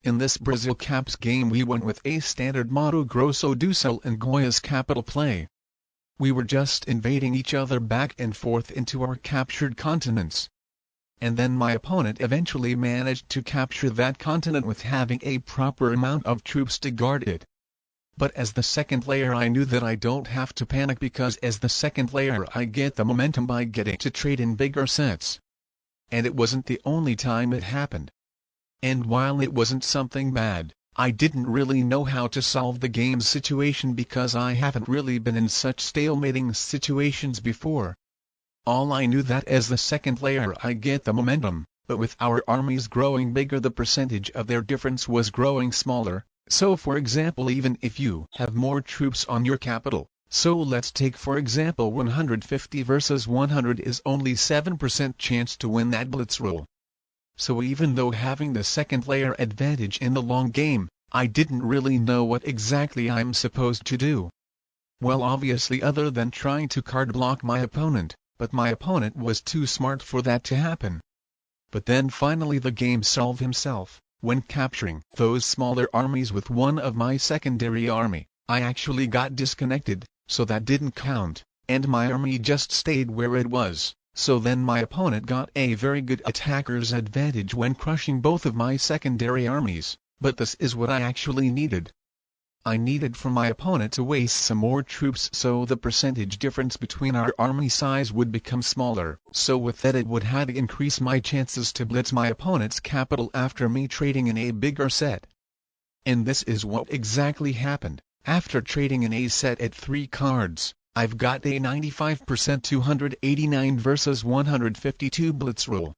In this Brazil Caps game we went with a standard Mato Grosso do Sul and Goiás capital play. We were just invading each other back and forth into our captured continents. And then my opponent eventually managed to capture that continent with having a proper amount of troops to guard it. But as the second player I knew that I don't have to panic because as the second player I get the momentum by getting to trade in bigger sets. And it wasn't the only time it happened. And while it wasn't something bad, I didn't really know how to solve the game's situation because I haven't really been in such stalemating situations before. All I knew that as the second player I get the momentum, but with our armies growing bigger the percentage of their difference was growing smaller. So for example even if you have more troops on your capital, so let's take for example 150 versus 100 is only 7% chance to win that blitz roll. So even though having the second player advantage in the long game, I didn't really know what exactly I'm supposed to do. Well obviously other than trying to card block my opponent, but my opponent was too smart for that to happen. But then finally the game solved himself. When capturing those smaller armies with one of my secondary army, I actually got disconnected, so that didn't count, and my army just stayed where it was, so then my opponent got a very good attacker's advantage when crushing both of my secondary armies, but this is what I actually needed. I needed for my opponent to waste some more troops so the percentage difference between our army size would become smaller, so with that it would have increase my chances to blitz my opponent's capital after me trading in a bigger set. And this is what exactly happened. After trading in a set at 3 cards, I've got a 95% 289 versus 152 blitz roll.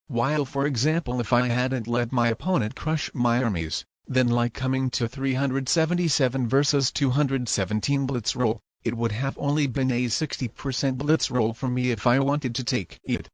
While for example if I hadn't let my opponent crush my armies, then like coming to 377 versus 217 blitz roll, it would have only been a 60% blitz roll for me if I wanted to take it.